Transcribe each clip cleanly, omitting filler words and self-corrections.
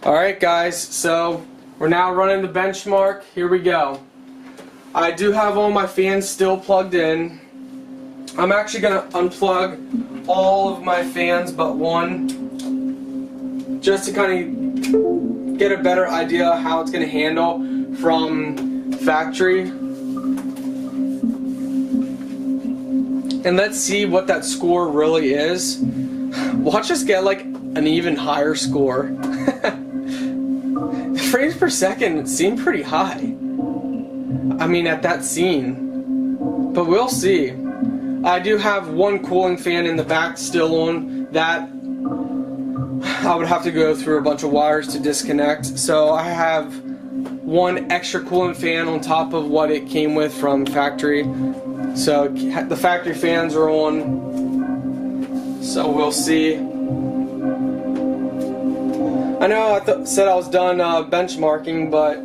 Alright guys, so we're now running the benchmark. Here we go. I do have all my fans still plugged in. I'm actually going to unplug all of my fans but one, just to kind of get a better idea how it's going to handle from factory. And let's see what that score really is. Watch us get like an even higher score. Frames per second seemed pretty high. I mean, at that scene. But we'll see. I do have one cooling fan in the back still on. That I would have to go through a bunch of wires to disconnect. So I have one extra cooling fan on top of what it came with from factory. So the factory fans are on. So we'll see. I know I said I was done benchmarking, but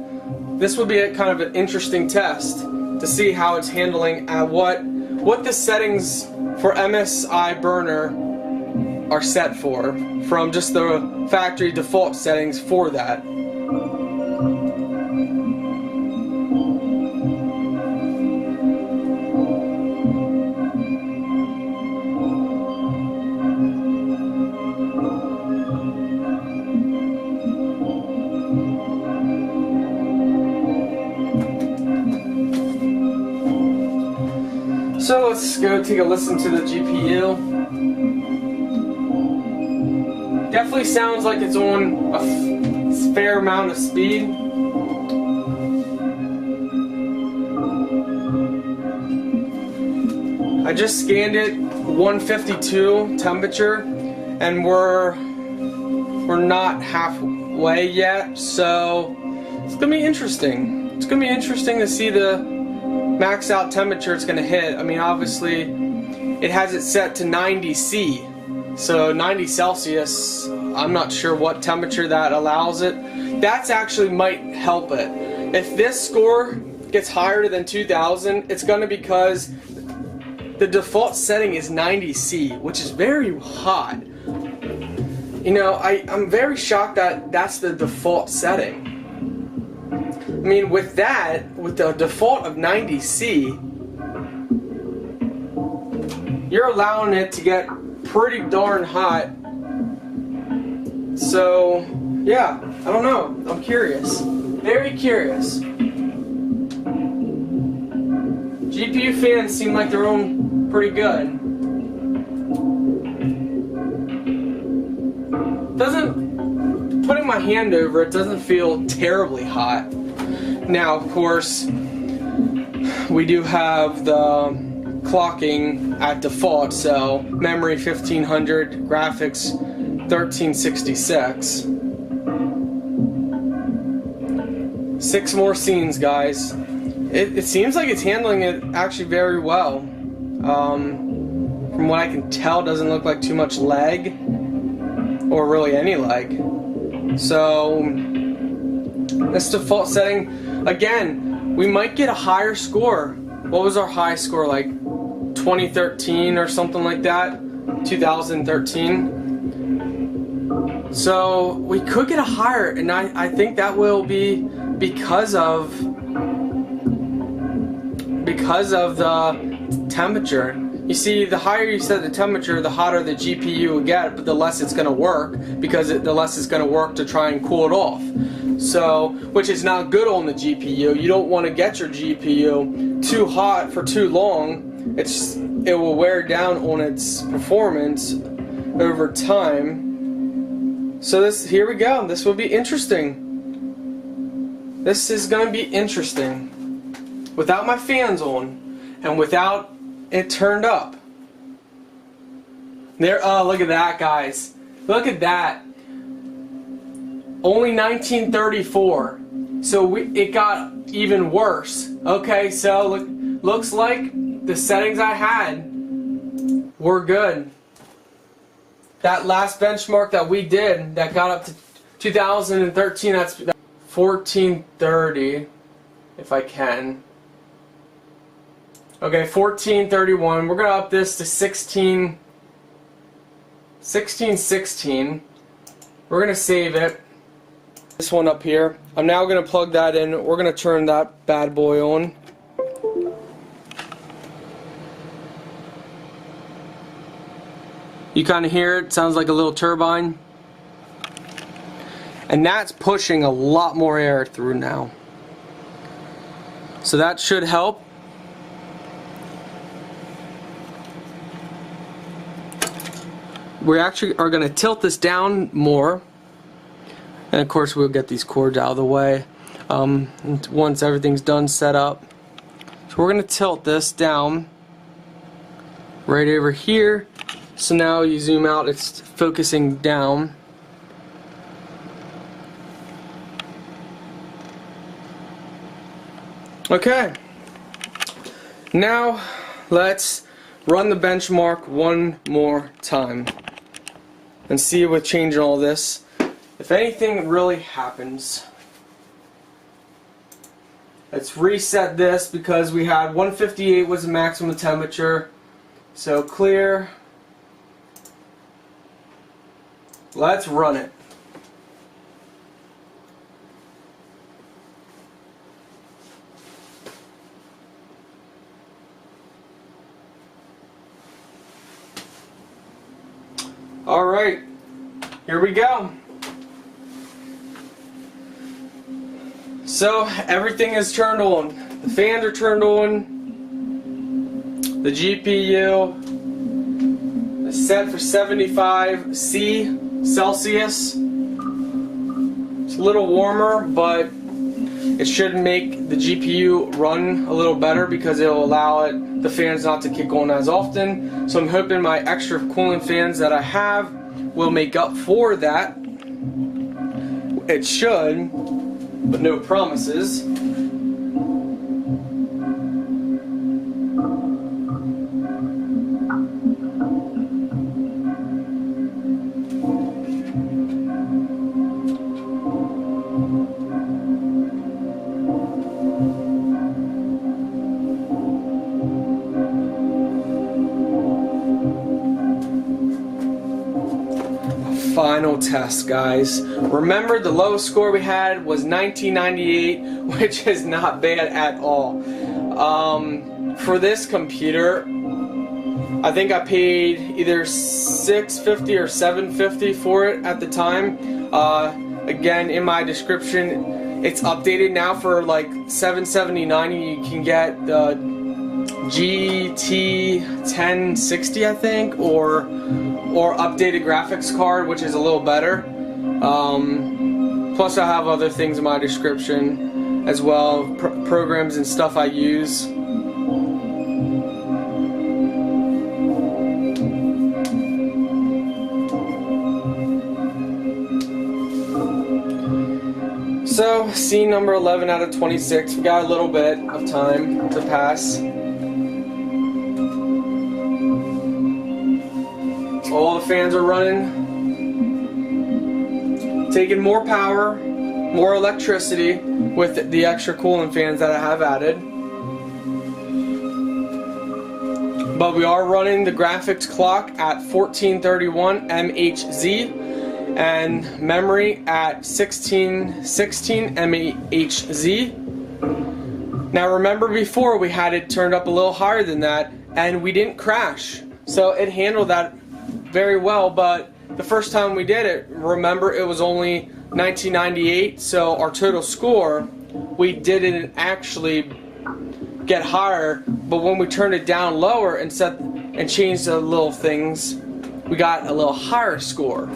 this would be a kind of an interesting test to see how it's handling at what the settings for MSI burner are set for from just the factory default settings for that. So let's go take a listen to the GPU. Definitely sounds like it's on a fair amount of speed. I just scanned it 152 temperature and we're not halfway yet, so it's gonna be interesting. It's gonna be interesting to see the max out temperature it's going to hit. I mean, obviously it has it set to 90 C, so 90 Celsius. I'm not sure what temperature that allows it. That's actually might help it. If this score gets higher than 2000, it's going to be because the default setting is 90 C, which is very hot. You know, I'm very shocked that that's the default setting. I mean, with the default of 90 C, you're allowing it to get pretty darn hot. So, yeah, I don't know. I'm curious. Very curious. GPU fans seem like they're on pretty good. Putting my hand over it doesn't feel terribly hot. Now, of course, we do have the clocking at default, so memory 1500, graphics 1366. 6 more scenes, guys. It seems like it's handling it actually very well. From what I can tell, it doesn't look like too much lag, or really any lag. So this default setting, again, we might get a higher score. What was our high score, like 2013 or something like that? 2013. So we could get a higher, and I think that will be because of the temperature. You see, the higher you set the temperature, the hotter the GPU will get, but the less it's going to work, because the less it's going to work to try and cool it off. So, which is not good on the GPU. You don't want to get your GPU too hot for too long. It will wear down on its performance over time. So here we go. This will be interesting. This is going to be interesting. Without my fans on, and without it turned up. There, oh, look at that, guys. Look at that. Only 1934. So it got even worse. Okay, so looks like the settings I had were good. That last benchmark that we did, that got up to 2013, that's 1430, if I can. Okay, 1431. We're going to up this to 1616. We're going to save it. This one up here. I'm now going to plug that in. We're going to turn that bad boy on. You kind of hear it. Sounds like a little turbine. And that's pushing a lot more air through now. So that should help. We actually are going to tilt this down more. And of course we'll get these cords out of the way once everything's done set up. So we're going to tilt this down right over here. So now you zoom out, it's focusing down. Okay. Now let's run the benchmark one more time and see with changing all this if anything really happens. Let's reset this because we had 158 was the maximum temperature. So clear. Let's run it. Alright, here we go. So everything is turned on. The fans are turned on. The GPU is set for 75 Celsius. It's a little warmer, but it should make the GPU run a little better because it will allow the fans not to kick on as often. So I'm hoping my extra cooling fans that I have will make up for that. It should, but no promises. Final test, guys. Remember, the lowest score we had was 1998, which is not bad at all. For this computer, I think I paid either $650 or $750 for it at the time. Again, in my description, it's updated now for like $779. You can get the GT 1060, I think, or updated graphics card, which is a little better. Plus I have other things in my description as well, programs and stuff I use. So scene number 11 out of 26. We got a little bit of time to pass. All the fans are running, taking more power, more electricity with the extra cooling fans that I have added. But we are running the graphics clock at 1431 MHz and memory at 1616 MHz. Now remember, before we had it turned up a little higher than that and we didn't crash. So it handled that very well, but the first time we did it, remember, it was only 1998, so our total score, we didn't actually get higher, but when we turned it down lower and changed the little things, we got a little higher score.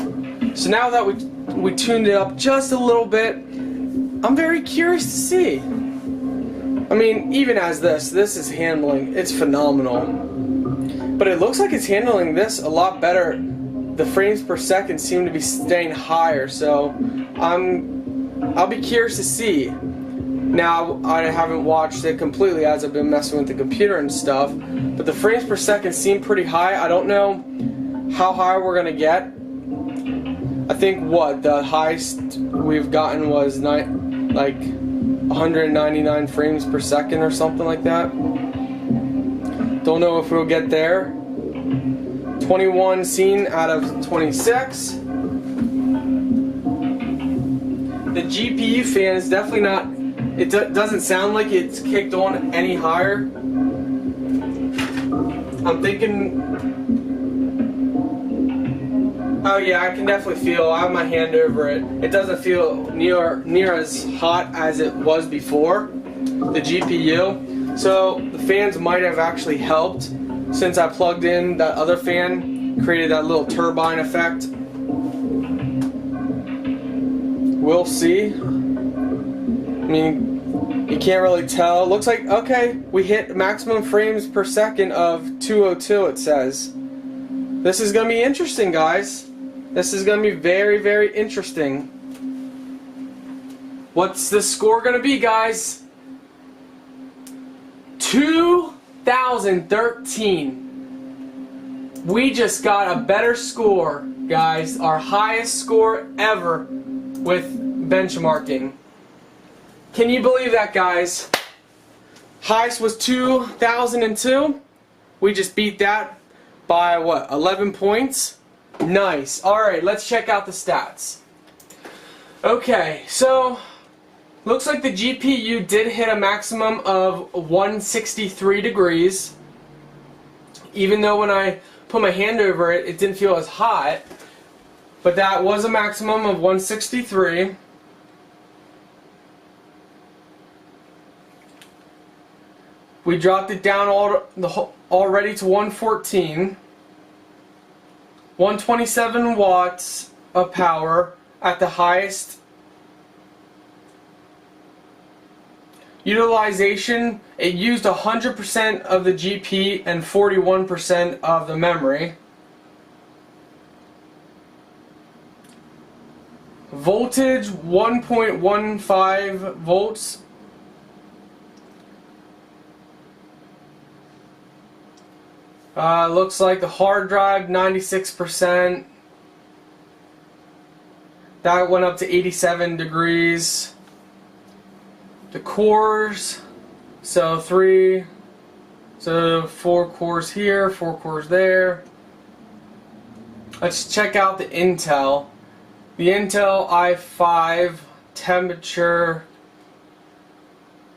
So now that we tuned it up just a little bit, I'm very curious to see. I mean, even as this is handling, it's phenomenal. But it looks like it's handling this a lot better. The frames per second seem to be staying higher, so I'll be curious to see. Now, I haven't watched it completely as I've been messing with the computer and stuff, but the frames per second seem pretty high. I don't know how high we're gonna get. I think the highest we've gotten was like 199 frames per second or something like that. Don't know if we'll get there. 21 scene out of 26. the GPU fan is definitely not, it doesn't sound like it's kicked on any higher. I'm thinking, oh yeah, I can definitely feel, I have my hand over it. It doesn't feel near as hot as it was before, the GPU. So the fans might have actually helped since I plugged in that other fan, created that little turbine effect. We'll see. I mean, you can't really tell. Looks like, okay, we hit maximum frames per second of 202, it says. This is going to be interesting, guys. This is going to be very, very interesting. What's the score going to be, guys? 2013. We just got a better score, guys. Our highest score ever with benchmarking. Can you believe that, guys? Highest was 2002. We just beat that by what, 11 points? Nice. Alright, let's check out the stats. Okay, so looks like the GPU did hit a maximum of 163 degrees. Even though when I put my hand over it, it didn't feel as hot. But that was a maximum of 163. We dropped it down already to 114. 127 watts of power at the highest. Utilization, it used 100% of the GP and 41% of the memory. Voltage 1.15 volts. Looks like the hard drive 96%. That went up to 87 degrees. The cores, so 4 cores here, 4 cores there. Let's check out the Intel. The Intel i5 temperature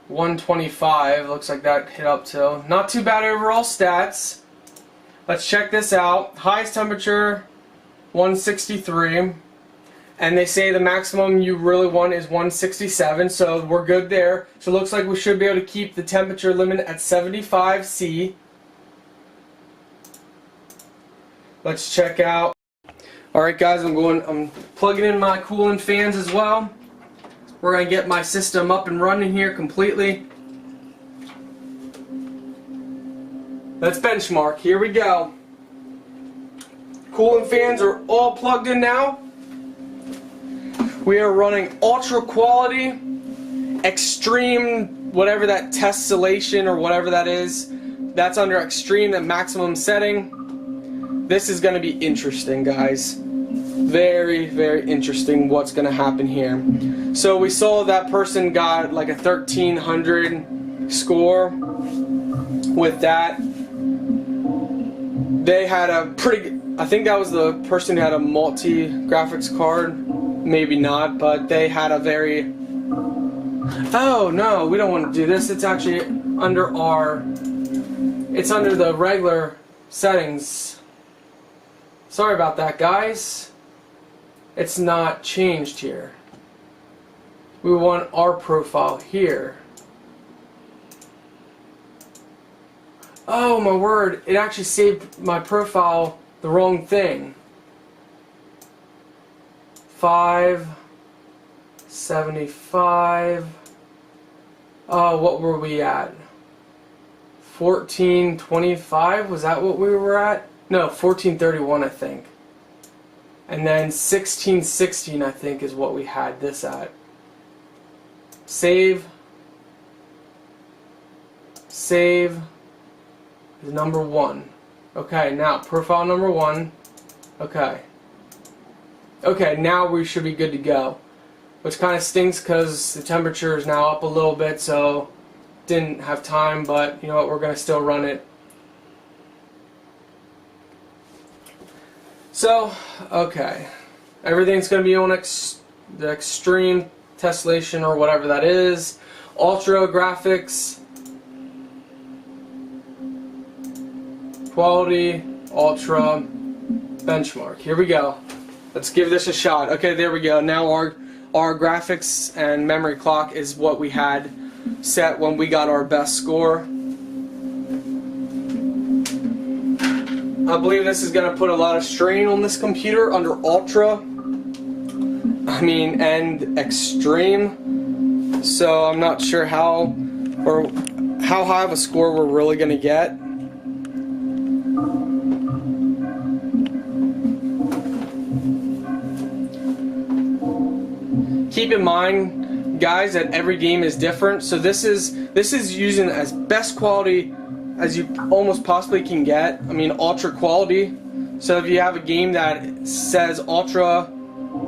125, looks like that hit up to. Not too bad overall stats. Let's check this out. Highest temperature 163, and they say the maximum you really want is 167, so we're good there. So it looks like we should be able to keep the temperature limit at 75 C. Let's check out. Alright guys, I'm plugging in my cooling fans as well. We're going to get my system up and running here completely. Let's benchmark. Here we go. Cooling fans are all plugged in now. We are running ultra quality, extreme, whatever that tessellation or whatever that is. That's under extreme, the maximum setting. This is going to be interesting, guys. Very, very interesting what's going to happen here. So we saw that person got like a 1300 score with that. They had a pretty, I think that was the person who had a multi-graphics card. Maybe not, but they had a very, oh no, we don't want to do this. It's actually under it's under the regular settings. Sorry about that, guys. It's not changed here. We want our profile here. Oh my word, it actually saved my profile the wrong thing. 575. What were we at? 1425? Was that what we were at? No, 1431 I think. And then 1616 I think is what we had this at. Save. Save. Is number 1. Okay, now profile number 1. Okay. Okay, now we should be good to go. Which kind of stinks because the temperature is now up a little bit, so didn't have time, but you know what, we're going to still run it. So, okay. Everything's going to be on the extreme tessellation or whatever that is. Ultra graphics. Quality, ultra, benchmark. Here we go. Let's give this a shot. Okay, there we go. Now our graphics and memory clock is what we had set when we got our best score. I believe this is going to put a lot of strain on this computer under ultra. And extreme. So I'm not sure how high of a score we're really going to get. Keep in mind, guys, that every game is different. So this is using as best quality as you almost possibly can get. Ultra quality. So if you have a game that says ultra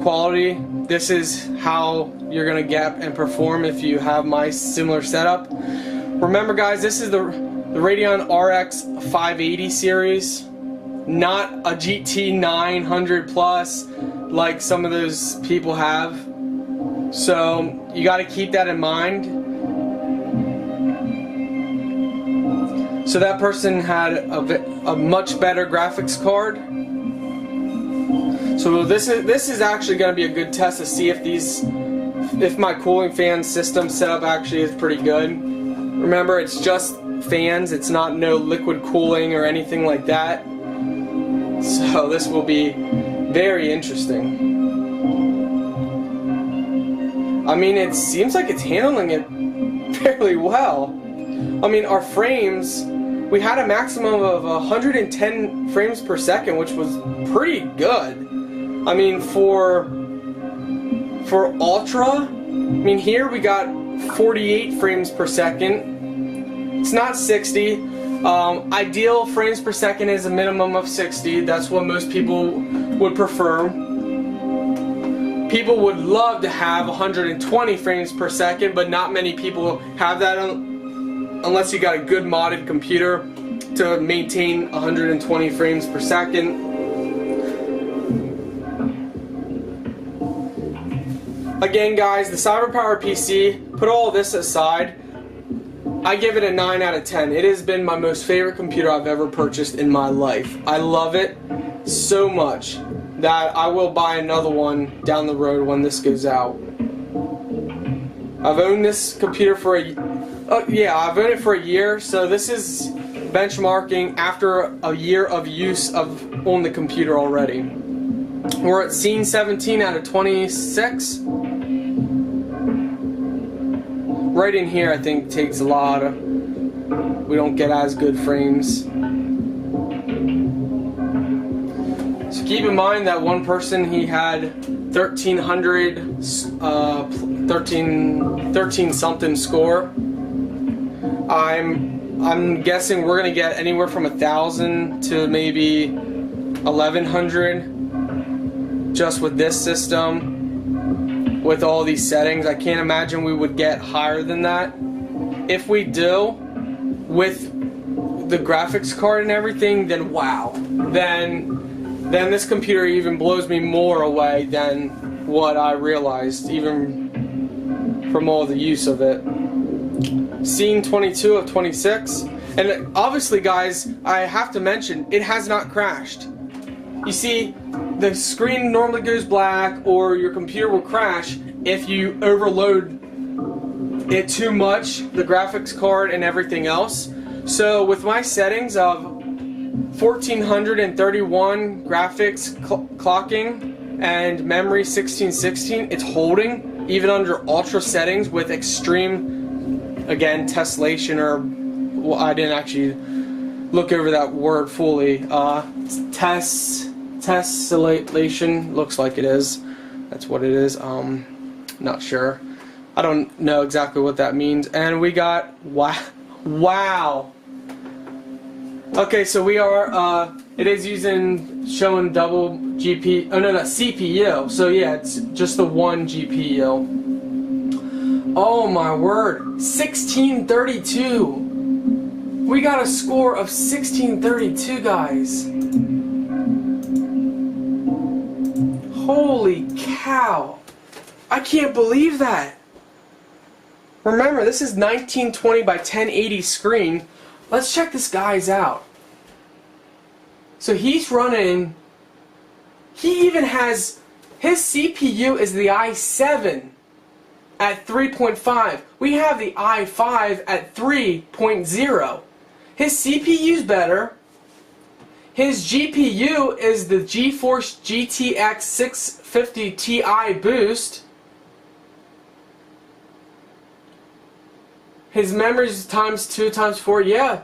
quality, this is how you're gonna get and perform if you have my similar setup. Remember, guys, this is the Radeon RX 580 series, not a GT 900 plus like some of those people have. So you got to keep that in mind. So that person had a much better graphics card. So this is actually going to be a good test to see if my cooling fan system setup actually is pretty good. Remember, it's just fans. It's not no liquid cooling or anything like that. So this will be very interesting. It seems like it's handling it fairly well. Our frames, we had a maximum of 110 frames per second, which was pretty good. For Ultra, here we got 48 frames per second. It's not 60. Ideal frames per second is a minimum of 60. That's what most people would prefer. People would love to have 120 frames per second, but not many people have that unless you got a good modded computer to maintain 120 frames per second. Again, guys, the CYBERPOWERPC, put all this aside, I give it a 9 out of 10. It has been my most favorite computer I've ever purchased in my life. I love it so much that I will buy another one down the road when this goes out. I've owned this computer for I've owned it for a year, so this is benchmarking after a year of use on the computer already. We're at scene 17 out of 26. Right in here, I think, takes a lot of, we don't get as good frames. So keep in mind that one person, he had 1300, 13 something score. I'm guessing we're gonna get anywhere from 1,000 to maybe 1,100 just with this system, with all these settings. I can't imagine we would get higher than that. If we do, with the graphics card and everything, then wow. Then this computer even blows me more away than what I realized, even from all the use of it. Scene 22 of 26, and obviously, guys, I have to mention, it has not crashed. You see, the screen normally goes black, or your computer will crash if you overload it too much, the graphics card and everything else. So with my settings of 1431 graphics clocking and memory 1616, it's holding even under ultra settings with extreme, again, tessellation, or well, I didn't actually look over that word fully. Tessellation looks like it is. That's what it is. Not sure. I don't know exactly what that means. And we got wow. Okay, so we are, it is showing double GPU, oh no, that's CPU, so yeah, it's just the one GPU. Oh my word, 1632! We got a score of 1632, guys. Holy cow! I can't believe that. Remember, this is 1920 by 1080 screen. Let's check this guy's out. So he's running, he even has, his CPU is the i7 at 3.5. We have the i5 at 3.0. His CPU's better. His GPU is the GeForce GTX 650 Ti Boost. His memory's ×2 ×4, yeah.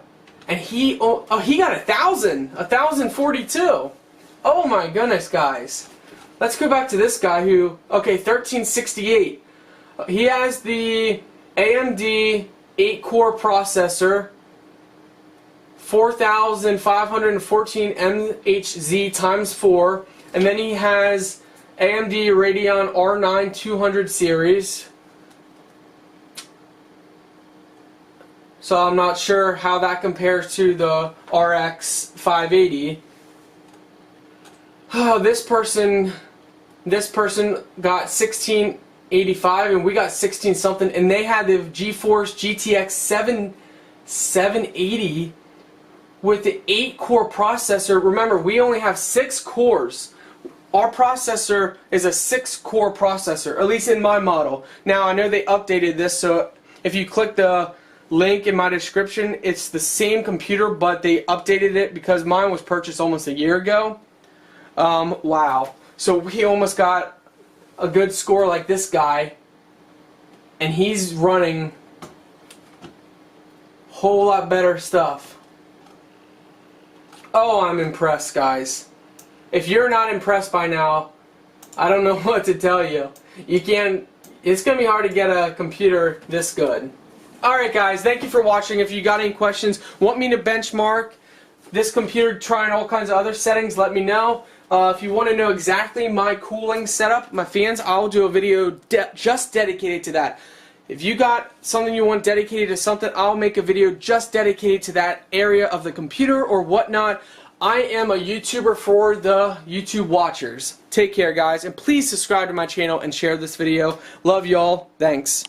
And he got 1042. Oh my goodness, guys. Let's go back to this guy who, okay, 1368. He has the AMD 8-core processor, 4514 MHz ×4, and then he has AMD Radeon R9 200 series. So I'm not sure how that compares to the RX 580. Oh, this person got 1685 and we got 16 something, and they had the GeForce GTX 780 with the 8-core processor. Remember, we only have 6 cores. Our processor is a 6-core processor, at least in my model. Now I know they updated this, so if you click the link in my description, it's the same computer, but they updated it because mine was purchased almost a year ago. Wow. So he almost got a good score like this guy, and he's running a whole lot better stuff. Oh, I'm impressed, guys. If you're not impressed by now, I don't know what to tell you. You can't, it's going to be hard to get a computer this good. Alright guys, thank you for watching. If you got any questions, want me to benchmark this computer, trying all kinds of other settings, let me know. If you want to know exactly my cooling setup, my fans, I'll do a video just dedicated to that. If you got something you want dedicated to something, I'll make a video just dedicated to that area of the computer or whatnot. I am a YouTuber for the YouTube watchers. Take care, guys, and please subscribe to my channel and share this video. Love y'all. Thanks.